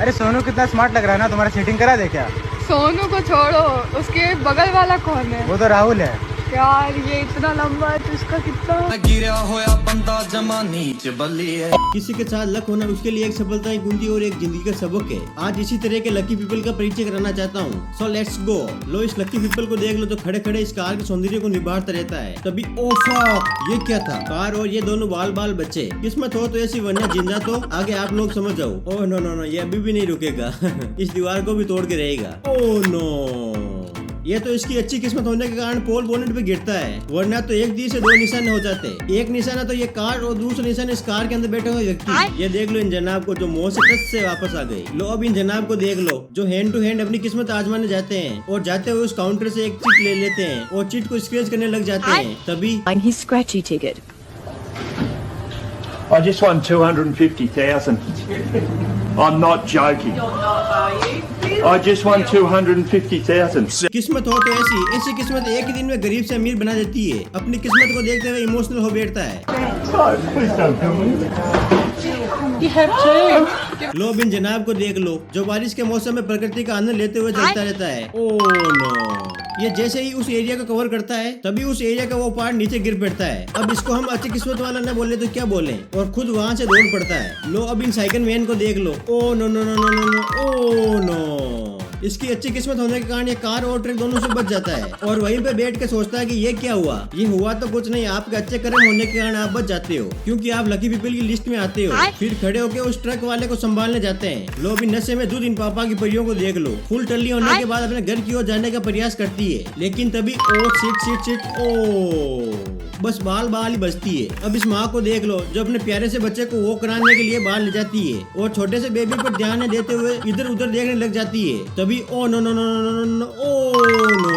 अरे सोनू कितना स्मार्ट लग रहा है ना, तुम्हारा चीटिंग करा दे क्या? सोनू को छोड़ो, उसके बगल वाला कौन है? वो तो राहुल है यार ये इतना लंबा है तो इसका कितना गिरा होया बंदा जमा नीच बल्ली है। किसी के साथ लक होना उसके लिए एक सफलता की कुंजी और एक जिंदगी का सबक है। आज इसी तरह के लकी पीपल का परिचय कराना चाहता हूँ। So let's go. लो इस लकी पीपल को देख लो तो खड़े खड़े इस कार के सौंदर्य को निभाता रहता है। तभी ओ फक, ये क्या था? कार और ये दोनों बाल बाल बच्चे। किस्मत हो तो ऐसी, वरना जिंदा तो आगे आप लोग समझ जाओ। ओह नो नो नो, ये अभी भी नहीं रुकेगा। इस दीवार को भी तोड़ के रहेगा। ओह नो, ये तो इसकी अच्छी किस्मत होने के कारण पोल बोनेट पे गिरता है, वरना तो एक दी से दो निशाने हो जाते। एक निशाना तो ये कार और दूसरा निशाना इस कार के अंदर बैठे हुए व्यक्ति। ये देख लो इन जनाब को जो मोह से टच से वापस आ गए। लो अब इन जनाब को देख लो जो हैंड टू हैंड अपनी किस्मत आजमाने जाते हैं और जाते हुए उस काउंटर से एक चिट ले लेते हैं और चिट को स्क्रैच करने लग जाते हैं। तभी his scratchy ticket. I just won 250,000. I'm not joking. I just won 250,000. किस्मत हो तो ऐसी किस्मत एक ही दिन में गरीब से अमीर बना देती है। अपनी किस्मत को देखते हुए इमोशनल हो बैठता है। Oh, please don't kill me. लो बिन जनाब को देख लो जो बारिश के मौसम में प्रकृति का आनंद लेते हुए चलता रहता है। ओह नो, ये जैसे ही उस एरिया को कवर करता है तभी उस एरिया का वो पार्ट नीचे गिर पड़ता है। अब इसको हम अच्छी किस्मत वाला न बोले तो क्या बोले, और खुद वहाँ से दौड़ पड़ता है। लो अब इन साइकिल मैन को देख लो। Oh no no no no no no, oh no, इसकी अच्छी किस्मत होने के कारण ये कार और ट्रक दोनों से बच जाता है और वहीं पे बैठ के सोचता है कि ये क्या हुआ। ये हुआ तो कुछ नहीं, आपके अच्छे कर्म होने के कारण आप बच जाते हो, क्योंकि आप लकी पीपल की लिस्ट में आते हो। फिर खड़े होके उस ट्रक वाले को संभालने जाते हैं। लो भी नशे में दूध इन पापा की परियों को देख लो। फुल टल्ली होने के बाद अपने घर की ओर जाने का प्रयास करती है, लेकिन तभी ओ शिट ओ बस बाल बाल ही बचती है। अब इस माँ को देख लो जो अपने प्यारे से बच्चे को वो कराने के लिए बाहर ले जाती है और छोटे से बेबी पर ध्यान न देते हुए इधर उधर देखने लग जाती है। तभी oh no no no no no no, oh no,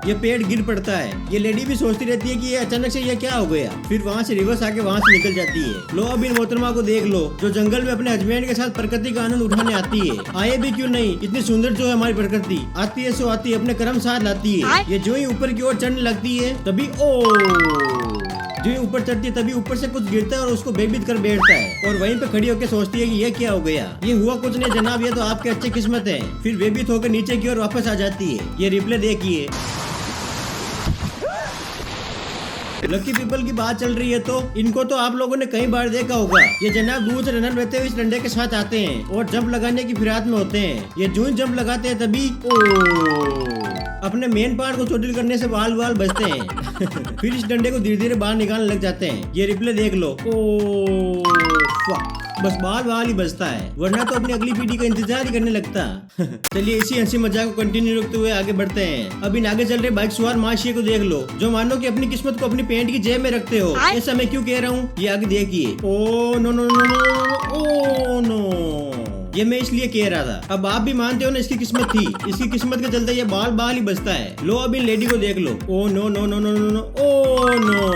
ये पेड़ गिर पड़ता है। ये लेडी भी सोचती रहती है कि ये अचानक से ये क्या हो गया। फिर वहाँ से रिवर्स आके वहाँ से निकल जाती है। लो अब इन मोहतरमा को देख लो जो जंगल में अपने हस्बैंड के साथ प्रकृति का आनंद उठाने आती है। आए भी क्यों नहीं, इतनी सुंदर जो है हमारी प्रकृति, आती है सो आती है, अपने कर्म साथ लाती है। ये जो ही ऊपर की ओर चढ़ने लगती है तभी जो ऊपर चढ़ती है तभी ऊपर से कुछ गिरता है और उसको बेबीत कर बैठता है और वहीं पे खड़ी होकर सोचती है कि ये क्या हो गया। ये हुआ कुछ नहीं जनाब, ये तो आपकी अच्छी किस्मत है। फिर बेबीत होकर नीचे की ओर वापस आ जाती है। ये रिप्ले देखिए। लकी पीपल की बात चल रही है तो इनको तो आप लोगों ने कई बार देखा होगा। ये जनाब दूर से रनर रहते हुए इस डंडे के साथ आते हैं और जंप लगाने की फिराक में होते हैं। ये जो ही जंप लगाते हैं तभी अपने मेन पार्ट को चोटिल करने से बाल बाल बचते हैं। फिर इस डंडे को धीरे धीरे बाहर निकालने लग जाते हैं। ये रिप्ले देख लो। बस बाल बाल ही बचता है, वरना तो अपनी अगली पीढ़ी का इंतजार ही करने लगता। चलिए इसी हंसी मजाक को कंटिन्यू रखते हुए आगे बढ़ते हैं। अब इन आगे चल रहे बाइक सवार माशिए को देख लो जो मानो कि अपनी किस्मत को अपनी पैंट की जेब में रखते हो। ऐसा मैं क्यों कह रहा हूँ ये आगे देखिए। Oh no no no no, oh no, ये मैं इसलिए कह रहा था। अब आप भी मानते हो ना इसकी किस्मत थी, इसकी किस्मत के चलते ये बाल बाल ही बचता है। लो अब इन लेडी को देख लो। Oh no no no no no no, oh no,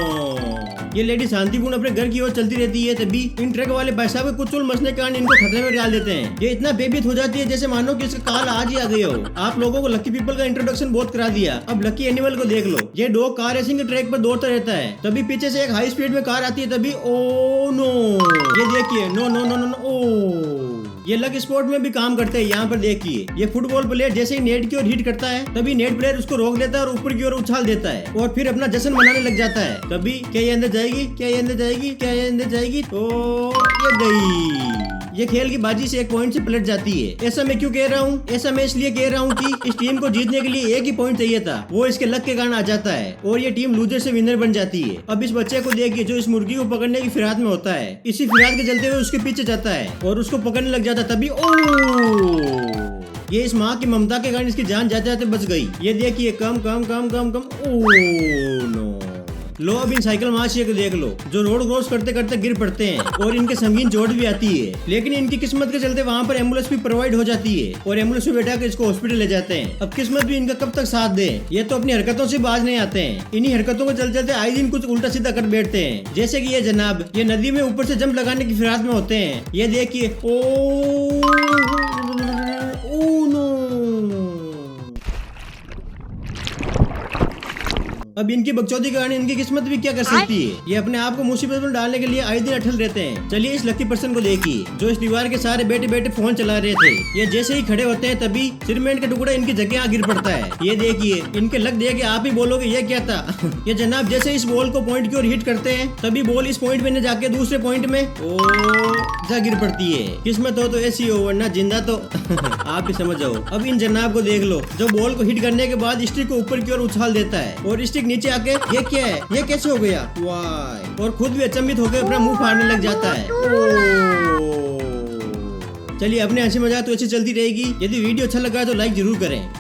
ये लेडी शांतिपूर्ण अपने घर की ओर चलती रहती है। तभी इन ट्रक वाले भाई साहब के कुछ चुल मचने के कारण इनको खतरे में डाल देते हैं। ये इतना बेबीत हो जाती है जैसे मानो कि इसका काल आज ही आ गया हो। आप लोगों को लकी पीपल का इंट्रोडक्शन बहुत करा दिया। अब लकी एनिमल को देख लो। ये डॉग कार रेसिंग के ट्रैक पर दौड़ता रहता है। तभी पीछे से एक हाई स्पीड में कार आती है। तभी ओ नो, ये देखिए, no no no no no, oh, ये लक स्पोर्ट में भी काम करते हैं। यहाँ पर देखिए ये फुटबॉल प्लेयर जैसे ही नेट की ओर हिट करता है तभी नेट प्लेयर उसको रोक देता है और ऊपर की ओर उछाल देता है और फिर अपना जश्न मनाने लग जाता है। तभी क्या ये अंदर जाएगी, क्या ये अंदर जाएगी, क्या ये अंदर जाएगी, तो ये गई। ये खेल की बाजी से एक पॉइंट से पलट जाती है। ऐसा मैं क्यों कह रहा हूँ, ऐसा मैं इसलिए कह रहा हूँ कि इस टीम को जीतने के लिए एक ही पॉइंट चाहिए था, वो इसके लक के कारण आ जाता है और ये टीम लूजर से विनर बन जाती है। अब इस बच्चे को देखिए जो इस मुर्गी को पकड़ने की फिराक में होता है। इसी फिराक के चलते हुए उसके पीछे जाता है और उसको पकड़ने लग जाता है। तभी ये इस माँ की ममता के कारण इसकी जान जाते जाते बच गई। ये देखिए, कम कम कम कम कम, ओ नो। लो अब इन साइकिल माशिए को देख लो जो रोड क्रॉस करते करते गिर पड़ते हैं और इनके संगीन चोट भी आती है, लेकिन इनकी किस्मत के चलते वहाँ पर एम्बुलेंस भी प्रोवाइड हो जाती है और एम्बुलेंस में बैठा कर इसको हॉस्पिटल ले जाते हैं। अब किस्मत भी इनका कब तक साथ दे, ये तो अपनी हरकतों से बाज नहीं आते हैं। इन्हीं हरकतों को चलते चलते आए दिन कुछ उल्टा सीधा कर बैठते हैं। जैसे कि ये जनाब, ये नदी में ऊपर से जंप लगाने की फिराक में होते हैं। ये देखिए, ओ नो, अब इनकी बकचोदी के कारण इनकी किस्मत भी क्या कर सकती है। ये अपने आप को मुसीबत में डालने के लिए आए दिन अटल रहते हैं। चलिए इस लकी पर्सन को देखिए जो इस दीवार के सहारे बैठे बैठे फोन चला रहे थे। ये जैसे ही खड़े होते हैं तभी सीमेंट का टुकड़ा इनकी जगह गिर पड़ता है। ये देखिए इनके लग दिया कि आप ही बोलोगे ये क्या था। ये जनाब जैसे इस बॉल को पॉइंट की ओर हिट करते हैं तभी बॉल इस पॉइंट में न जाके दूसरे पॉइंट में जा गिर पड़ती है। किस्मत हो तो ऐसी हो वरना जिंदा तो आप ही समझ जाओ। अब इन जनाब को देख लो जो बॉल को हिट करने के बाद स्टिक को ऊपर की ओर उछाल देता है और स्टिक नीचे आके ये क्या है, ये कैसे हो गया, वाह, और खुद भी अचंभित होकर अपना मुंह फाड़ने लग जाता है। चलिए अपने हंसी मजाक तो ऐसे चलती रहेगी। यदि वीडियो अच्छा लगा तो लाइक जरूर करें।